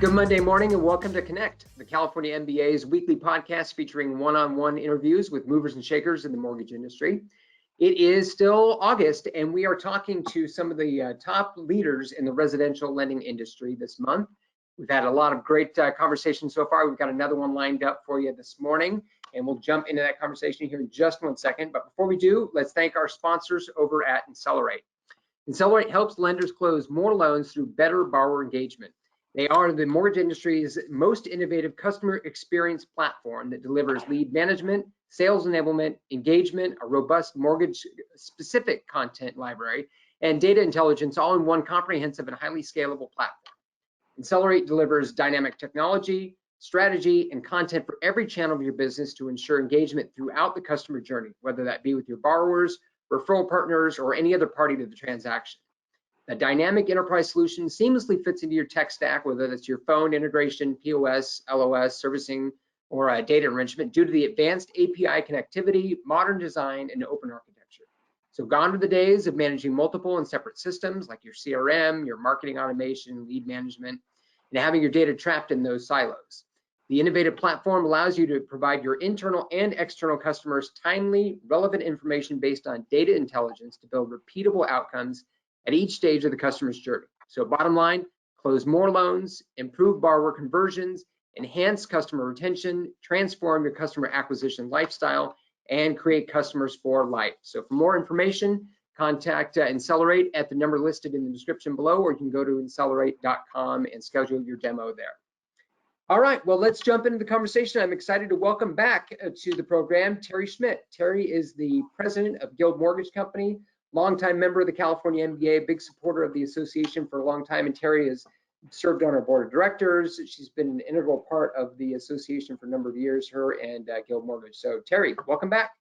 Good Monday morning and welcome to Connect, the California MBA's weekly podcast featuring one-on-one interviews with movers and shakers in the mortgage industry. It is still August and we are talking to some of the top leaders in the residential lending industry this month. We've had a lot of great conversations so far. We've got another one lined up for you this morning and we'll jump into that conversation here in just 1 second. But before we do, let's thank our sponsors over at Accelerate. Accelerate helps lenders close more loans through better borrower engagement. They are the mortgage industry's most innovative customer experience platform that delivers lead management, sales enablement, engagement, a robust mortgage-specific content library, and data intelligence all in one comprehensive and highly scalable platform. Accelerate delivers dynamic technology, strategy, and content for every channel of your business to ensure engagement throughout the customer journey, whether that be with your borrowers, referral partners, or any other party to the transaction. A dynamic enterprise solution seamlessly fits into your tech stack, whether that's your phone integration, POS, LOS, servicing, or data enrichment due to the advanced API connectivity, modern design, and open architecture. So gone are the days of managing multiple and separate systems like your CRM, your marketing automation, lead management, and having your data trapped in those silos. The innovative platform allows you to provide your internal and external customers timely, relevant information based on data intelligence to build repeatable outcomes at each stage of the customer's journey. So bottom line, close more loans, improve borrower conversions, enhance customer retention, transform your customer acquisition lifestyle, and create customers for life. So for more information, contact Accelerate at the number listed in the description below, or you can go to accelerate.com and schedule your demo there. All right, well, let's jump into the conversation. I'm excited to welcome back to the program Terry Schmidt. Terry is the president of Guild Mortgage Company, longtime member of the California MBA, big supporter of the association for a long time, and Terry has served on our board of directors. She's been an integral part of the association for a number of years, her and Guild Mortgage. So Terry, welcome back.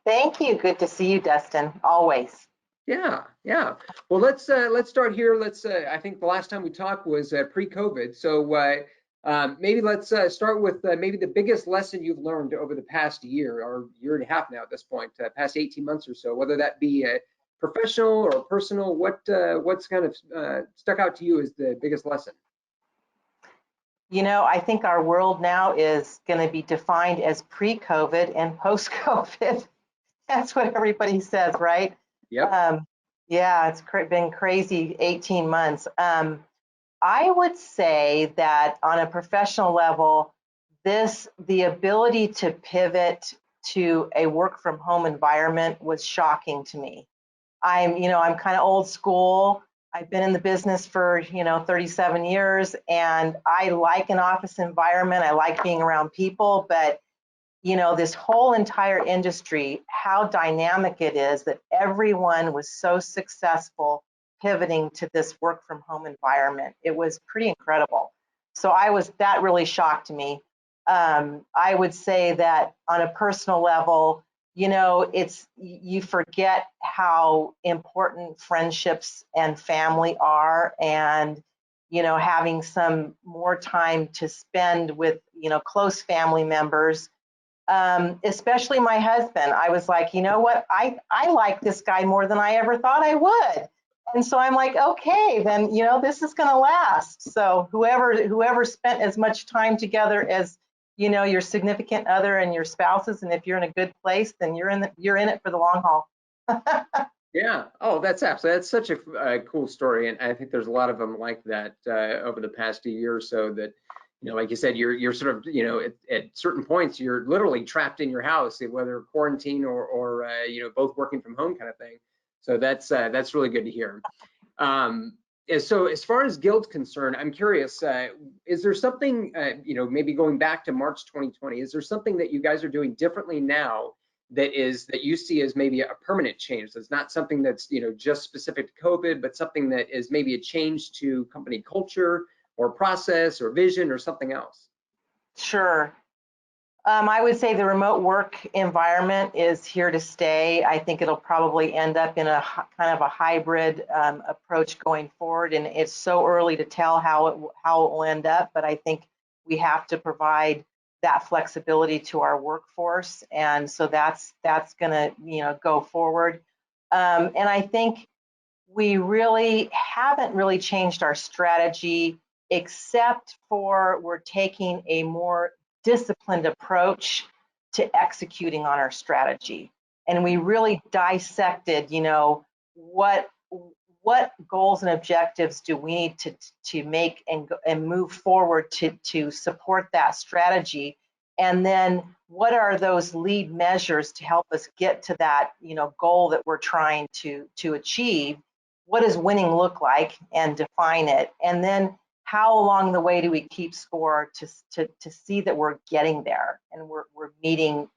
Thank you. Good to see you, Dustin. Always. Yeah. Well, let's start here. I think the last time we talked was pre-COVID. So maybe let's start with maybe the biggest lesson you've learned over the past year or year and a half now at this point, past 18 months or so, whether that be professional or personal. What's kind of stuck out to you as the biggest lesson? You know, I think our world now is going to be defined as pre-COVID and post-COVID. That's what everybody says, right? Yep. Yeah, it's been crazy 18 months. I would say that on a professional level, the ability to pivot to a work from home environment was shocking to me. I'm kind of old school. I've been in the business for, 37 years, and I like an office environment. I like being around people, but this whole entire industry, how dynamic it is that everyone was so successful pivoting to this work from home environment. It was pretty incredible. So that really shocked me. I would say that on a personal level, you forget how important friendships and family are, and, having some more time to spend with, close family members, especially my husband. I was like, you know what, I like this guy more than I ever thought I would. And so I'm like, okay, then, this is going to last. So whoever spent as much time together as, your significant other and your spouses, and if you're in a good place, then you're in it for the long haul. Yeah. Oh, that's such a cool story. And I think there's a lot of them like that over the past year or so that, like you said, you're sort of, at certain points, you're literally trapped in your house, whether quarantine or both working from home kind of thing. So that's really good to hear. So as far as Guild's concerned, I'm curious, is there something, maybe going back to March 2020, is there something that you guys are doing differently now that you see as maybe a permanent change? That's not something that's, just specific to COVID, but something that is maybe a change to company culture or process or vision or something else? Sure. I would say the remote work environment is here to stay. I think it'll probably end up in a kind of a hybrid approach going forward, and it's so early to tell how it will end up, but I think we have to provide that flexibility to our workforce, and so that's going to go forward. And I think we really haven't changed our strategy except for we're taking a more disciplined approach to executing on our strategy. And we really dissected, what goals and objectives do we need to make and move forward to support that strategy, and then what are those lead measures to help us get to that goal that we're trying to achieve. What does winning look like, and define it, and then how along the way do we keep score to see that we're getting there and we're meeting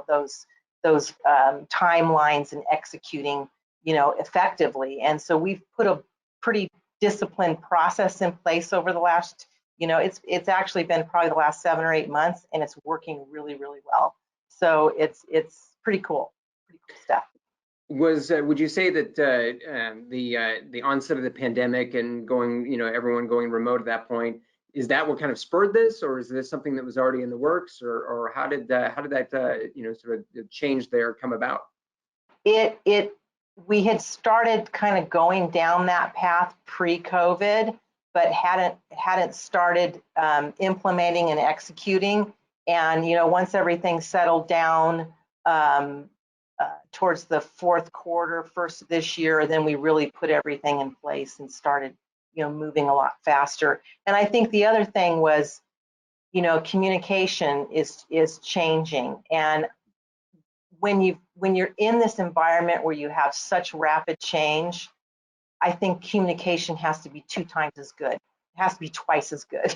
those timelines and executing effectively. And so we've put a pretty disciplined process in place over the last, it's actually been probably the last 7 or 8 months, and it's working really, really well. So it's pretty cool stuff. Would you say that the onset of the pandemic and everyone going remote at that point, is that what kind of spurred this, or is this something that was already in the works, or how did that sort of change there come about? We had started kind of going down that path pre-COVID, but hadn't started implementing and executing. And once everything settled down towards the fourth quarter, first of this year, then we really put everything in place and started moving a lot faster. And I think the other thing was communication is changing. And when you're in this environment where you have such rapid change, I think communication has to be 2 times as good. It has to be twice as good.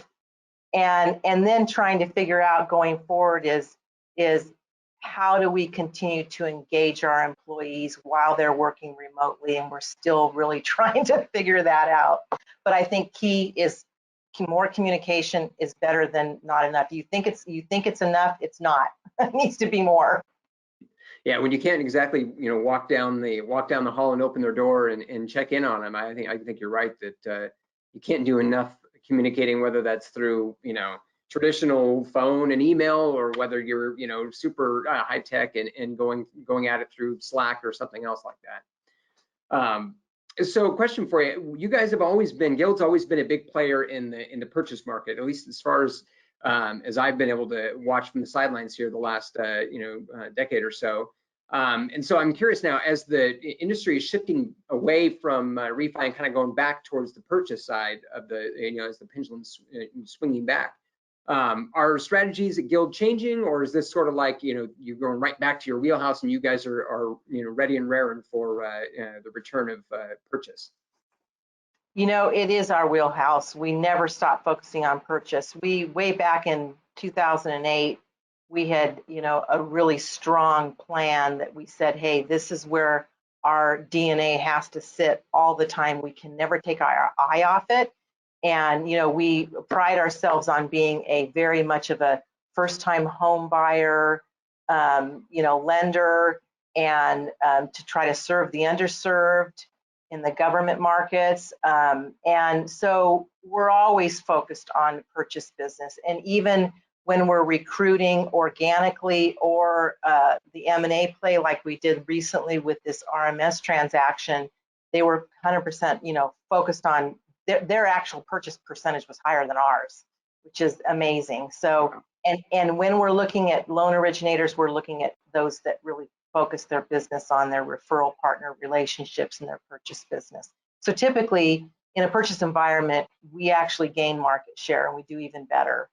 And then trying to figure out going forward is how do we continue to engage our employees while they're working remotely, and we're still really trying to figure that out. But I think key is more communication is better than not enough. You think it's enough, it's not. It needs to be more. Yeah, when you can't exactly walk down the hall and open their door and check in on them, I think you're right that you can't do enough communicating, whether that's through traditional phone and email, or whether you're super high tech and going at it through Slack or something else like that. So question for you: you guys have always been, Guild's always been a big player in the purchase market, at least as far as I've been able to watch from the sidelines here the last decade or so. And so I'm curious now, as the industry is shifting away from refi and kind of going back towards the purchase side of the, as the pendulum's swinging back, are strategies at Guild changing, or is this sort of like, you're going right back to your wheelhouse and you guys are ready and raring for the return of purchase? It is our wheelhouse. We never stop focusing on purchase. Way back in 2008, we had, a really strong plan that we said, hey, this is where our DNA has to sit all the time. We can never take our eye off it. And, we pride ourselves on being a very much of a first-time home buyer, lender, and to try to serve the underserved in the government markets. And so we're always focused on purchase business. And even when we're recruiting organically or the M&A play like we did recently with this RMS transaction, they were 100%, focused on their actual purchase percentage was higher than ours, which is amazing. So, and when we're looking at loan originators, we're looking at those that really focus their business on their referral partner relationships and their purchase business. So typically in a purchase environment, we actually gain market share and we do even better.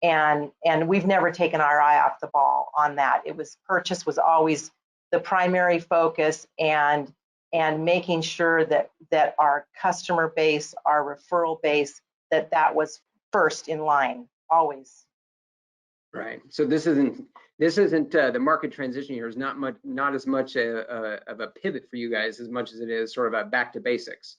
And we've never taken our eye off the ball on that. Purchase was always the primary focus, and making sure that our customer base, our referral base, that was first in line, always. Right. So this isn't the market transition here is not as much of a pivot for you guys as much as it is sort of a back to basics.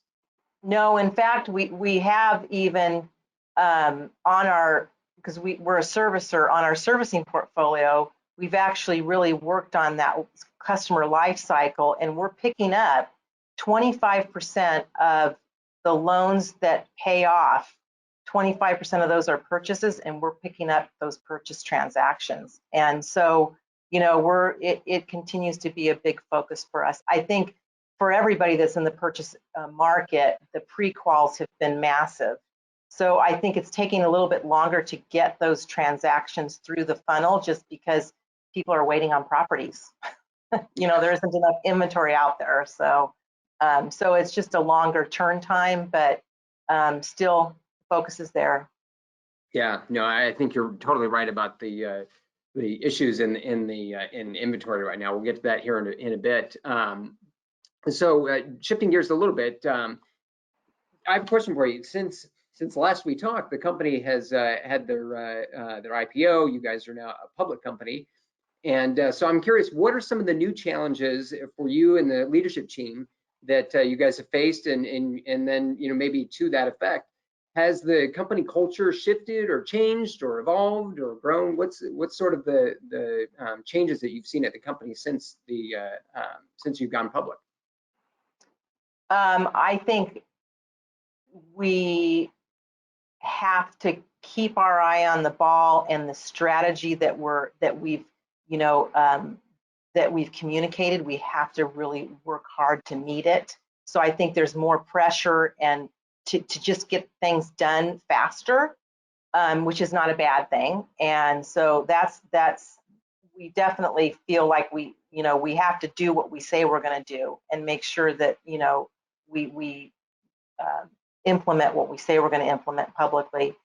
No, in fact, we have even on our, because we're a servicer, on our servicing portfolio, we've actually really worked on that customer life cycle, and we're picking up 25% of the loans that pay off. 25% of those are purchases, and we're picking up those purchase transactions. And so, it continues to be a big focus for us. I think for everybody that's in the purchase market, the pre-quals have been massive. So I think it's taking a little bit longer to get those transactions through the funnel just because people are waiting on properties. There isn't enough inventory out there. So it's just a longer turn time, but still focus is there. Yeah, no, I think you're totally right about the issues in inventory right now. We'll get to that here in a bit. So shifting gears a little bit, I have a question for you. Since last we talked, the company has had their IPO. You guys are now a public company, and so I'm curious, what are some of the new challenges for you and the leadership team that you guys have faced, and then maybe to that effect, has the company culture shifted or changed or evolved or grown? What's sort of the changes that you've seen at the company since you've gone public? I think we have to keep our eye on the ball and the strategy that we've communicated. We have to really work hard to meet it. So I think there's more pressure and to just get things done faster, which is not a bad thing. And so that's we definitely feel like we have to do what we say we're going to do and make sure that we implement what we say we're going to implement publicly.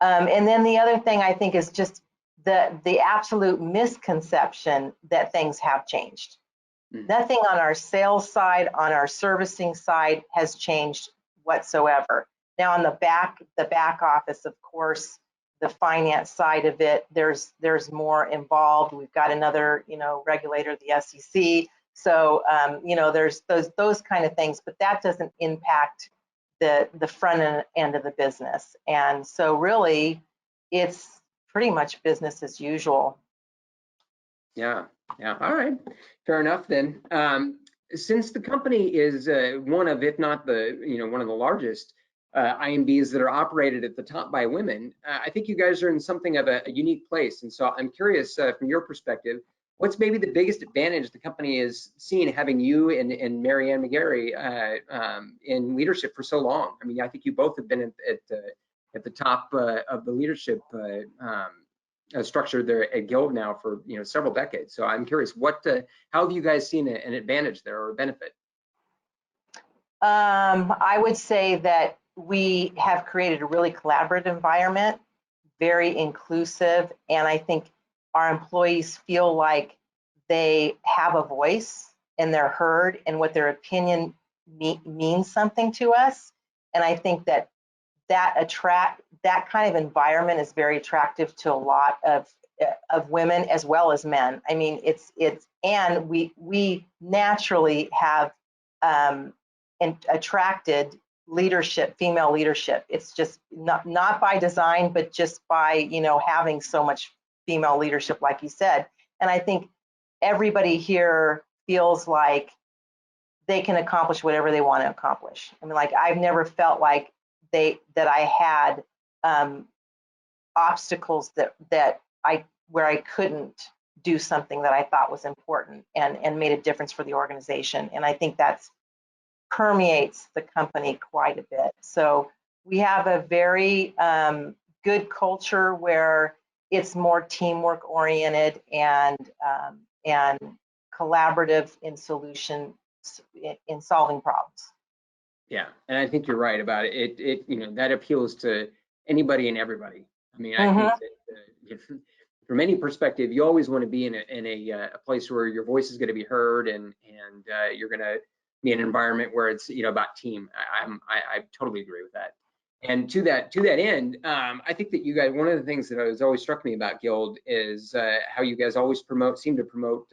And then the other thing I think is just the absolute misconception that things have changed. Nothing on our sales side, on our servicing side has changed whatsoever. Now on the back office, of course, the finance side of it, there's more involved. We've got another regulator, the SEC. So there's those kind of things, but that doesn't impact the front end of the business. And so really it's pretty much business as usual. Yeah. All right. Fair enough then. Since the company is one of, if not one of the largest IMBs that are operated at the top by women, I think you guys are in something of a unique place. And so I'm curious from your perspective, what's maybe the biggest advantage the company is seeing having you and Mary Ann McGarry in leadership for so long? I mean, I think you both have been at the top of the leadership structure there at Guild now for several decades. So I'm curious, how have you guys seen an advantage there or a benefit? I would say that we have created a really collaborative environment, very inclusive, and I think our employees feel like they have a voice and they're heard and what their opinion means something to us. And I think that kind of environment is very attractive to a lot of women as well as men. I mean, and we naturally have attracted leadership, female leadership. It's just not by design, but just by having so much female leadership, like you said. And I think everybody here feels like they can accomplish whatever they want to accomplish. I mean, like I've never felt like that I had obstacles where I couldn't do something that I thought was important and made a difference for the organization. And I think that's permeates the company quite a bit. So we have a very good culture where it's more teamwork oriented and collaborative in in solving problems. Yeah, and I think you're right about it. It that appeals to anybody and everybody. I mean, I think that from any perspective, you always want to be in a place where your voice is going to be heard and you're going to be in an environment where it's about team. I totally agree with that. And to that end, I think that you guys, one of the things that has always struck me about Guild is how you guys always seem to promote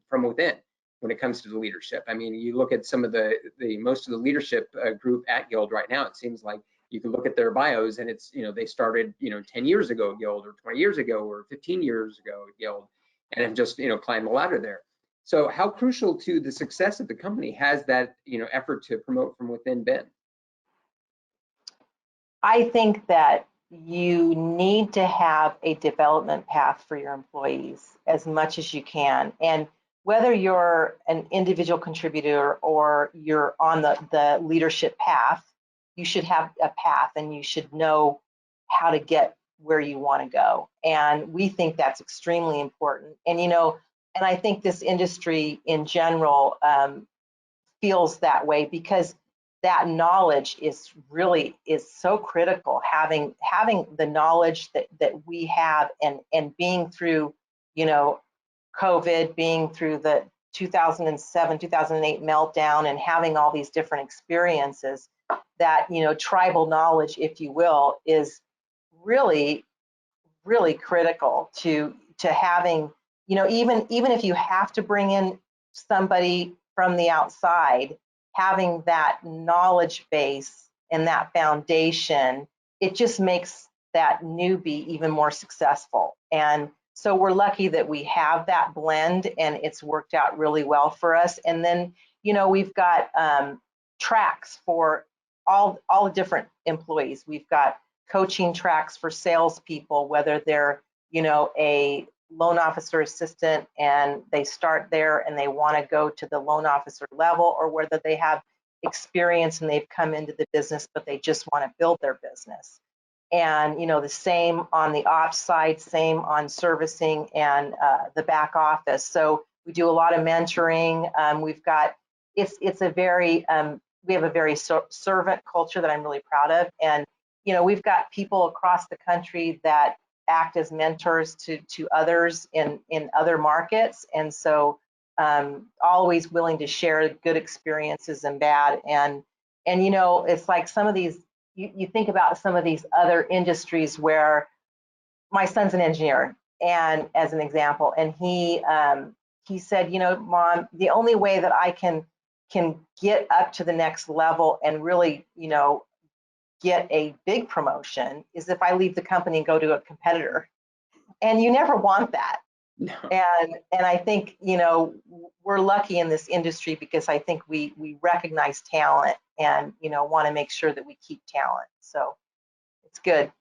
from within when it comes to the leadership. I mean, you look at some of the most of the leadership group at Guild right now, it seems like you can look at their bios and it's, they started, 10 years ago at Guild or 20 years ago or 15 years ago at Guild and have just, climbed the ladder there. So how crucial to the success of the company has that, effort to promote from within been? I think that you need to have a development path for your employees as much as you can. And whether you're an individual contributor or you're on the leadership path, you should have a path and you should know how to get where you want to go. And we think that's extremely important. And, you know, and I think this industry in general feels that way, because that knowledge is so critical. Having the knowledge that we have, and being through, you know, COVID, being through the 2007, 2008 meltdown, and having all these different experiences, that, you know, tribal knowledge, if you will, is really, really critical to having, you know, even if you have to bring in somebody from the outside, having that knowledge base and that foundation, it just makes that newbie even more successful. And so we're lucky that we have that blend, and it's worked out really well for us. And then, you know, we've got tracks for all the different employees. We've got coaching tracks for salespeople, whether they're, you know, a loan officer assistant and they start there and they want to go to the loan officer level, or whether they have experience and they've come into the business but they just want to build their business. And, you know, the same on the ops side, same on servicing and the back office. So we do a lot of mentoring. We've got, it's a very, we have a very servant culture that I'm really proud of. And, you know, we've got people across the country that act as mentors to others in other markets. And so always willing to share good experiences and bad. And you know, it's like some of these, you think about some of these other industries where my son's an engineer, and as an example, and he said, you know, Mom, the only way that I can get up to the next level and really, you know, get a big promotion is if I leave the company and go to a competitor. And you never want that. No. And I think, you know, we're lucky in this industry, because I think we recognize talent and, you know, want to make sure that we keep talent. So it's good.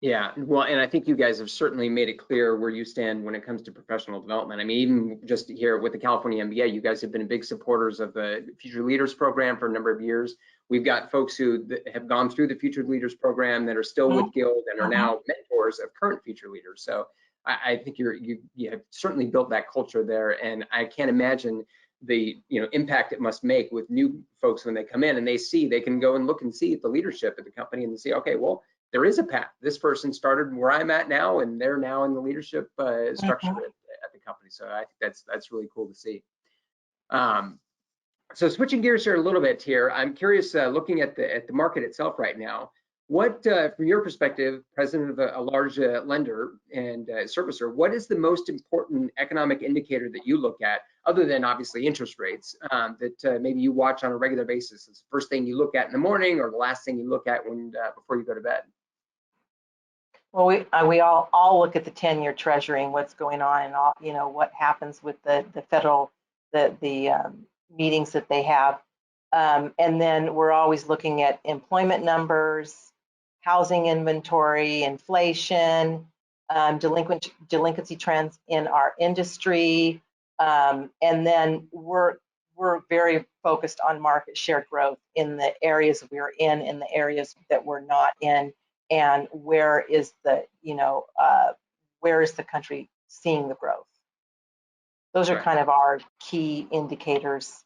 Yeah, well, and I think you guys have certainly made it clear where you stand when it comes to professional development. I mean, even just here with the California MBA, you guys have been big supporters of the Future Leaders Program for a number of years. We've got folks who have gone through the Future Leaders Program that are still with Guild and are now mentors of current future leaders. So I think you have certainly built that culture there, and I can't imagine the, you know, impact it must make with new folks when they come in and they can go and look and see the leadership of the company and see, okay, well, there is a path. This person started where I'm at now, and they're now in the leadership structure at the company. So I think that's really cool to see. So switching gears here a little bit here, I'm curious, looking at the market itself right now, what, from your perspective, president of a large lender and servicer, what is the most important economic indicator that you look at, other than obviously interest rates, that maybe you watch on a regular basis? It's the first thing you look at in the morning, or the last thing you look at when before you go to bed? Well, we all look at the 10-year Treasury and what's going on, and all, you know, what happens with the federal meetings that they have, and then we're always looking at employment numbers, housing inventory, inflation, delinquency trends in our industry, and then we're very focused on market share growth in the areas we're in the areas that we're not in, and where is the, you know, where is the country seeing the growth. Those are kind of our key indicators.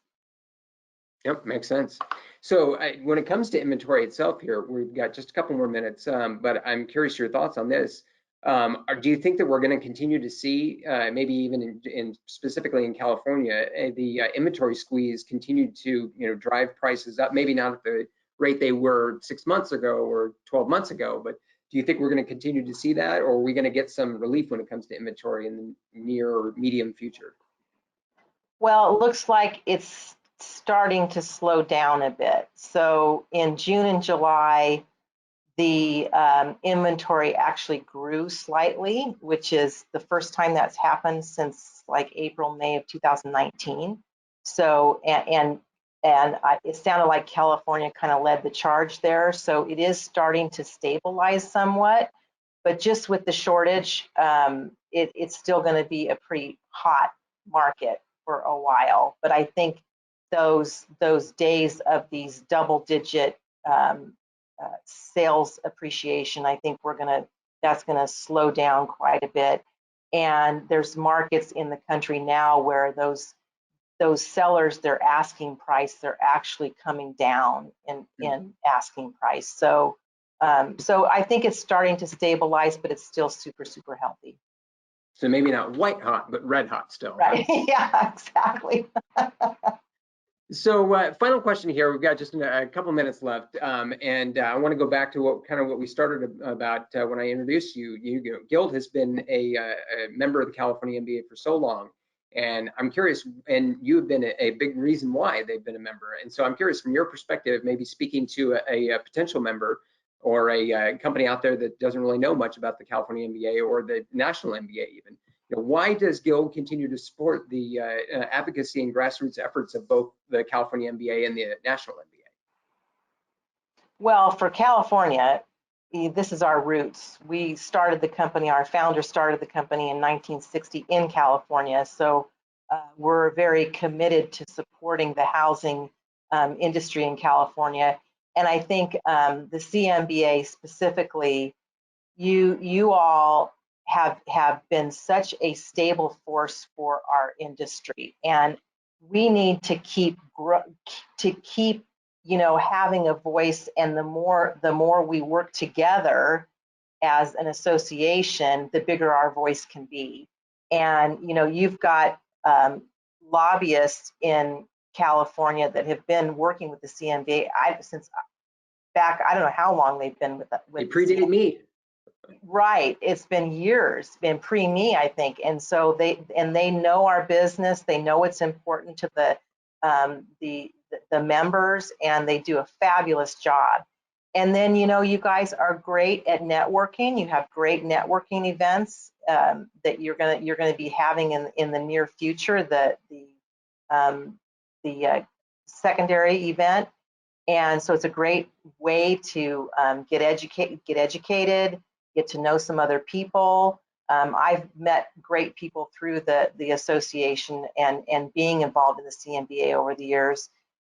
Yep, makes sense. So when it comes to inventory itself here, we've got just a couple more minutes, but I'm curious your thoughts on this. Do you think that we're going to continue to see, maybe even in specifically in California, the inventory squeeze continue to, you know, drive prices up? Maybe not at the rate they were 6 months ago or 12 months ago, but do you think we're going to continue to see that, or are we going to get some relief when it comes to inventory in the near or medium future? Well, it looks like it's starting to slow down a bit. So in June and July, the inventory actually grew slightly, which is the first time that's happened since like April, May of 2019. So, it sounded like California kind of led the charge there. So it is starting to stabilize somewhat, but just with the shortage, it's still going to be a pretty hot market for a while. But I think those days of these double-digit sales appreciation. I think that's gonna slow down quite a bit. And there's markets in the country now where those sellers, their asking price, they're actually coming down in asking price. So so I think it's starting to stabilize, but it's still super, super healthy. So maybe not white hot, but red hot still. Right. Yeah, exactly. So final question here. We've got just a couple minutes left, and I want to go back to what we started about when I introduced you. Guild has been a member of the California MBA for so long, and I'm curious. And you have been a big reason why they've been a member. And so I'm curious, from your perspective, maybe speaking to a potential member or a company out there that doesn't really know much about the California MBA or the national MBA even. Why does Guild continue to support the advocacy and grassroots efforts of both the California MBA and the national MBA? Well, for California, this is our roots. We started the company, our founder started the company in 1960 in California. So we're very committed to supporting the housing industry in California. And I think the CMBA specifically, you all have been such a stable force for our industry, and we need to keep having a voice. And the more we work together as an association, the bigger our voice can be. And you've got lobbyists in California that have been working with the CMBA since back, I don't know how long they've been with they predate me. Right, it's been years, been pre-me, I think. And so they know our business, they know it's important to the members, and they do a fabulous job. And then you guys are great at networking. You have great networking events that you're gonna be having in the near future. The secondary event. And so it's a great way to get educated, get to know some other people. I've met great people through the association and being involved in the CMBA over the years.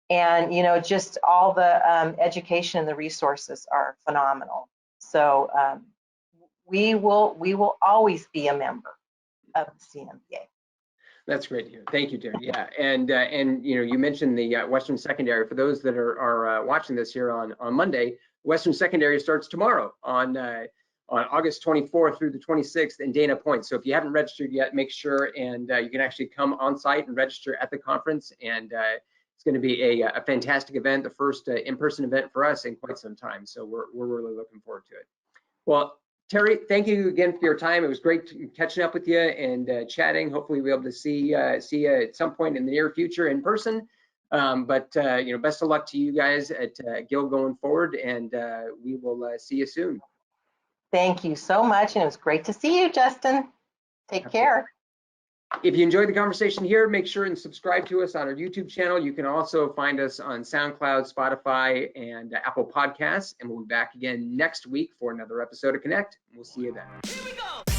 And just all the education and the resources are phenomenal. So we will always be a member of the CMBA. That's great to hear. Thank you, Terry. Yeah, and you mentioned the Western Secondary. For those that are watching this here on Monday, Western Secondary starts tomorrow on August 24th through the 26th in Dana Point. So if you haven't registered yet, make sure, and you can actually come on site and register at the conference. And it's going to be a fantastic event, the first in-person event for us in quite some time. So we're really looking forward to it. Well, Terry, thank you again for your time. It was great catching up with you and chatting. Hopefully we'll be able to see you at some point in the near future in person. But best of luck to you guys at Guild going forward, and we will see you soon. Thank you so much, and it was great to see you, Justin. Take care. If you enjoyed the conversation here, make sure and subscribe to us on our YouTube channel. You can also find us on SoundCloud, Spotify, and Apple Podcasts. And we'll be back again next week for another episode of Connect. We'll see you then. Here we go.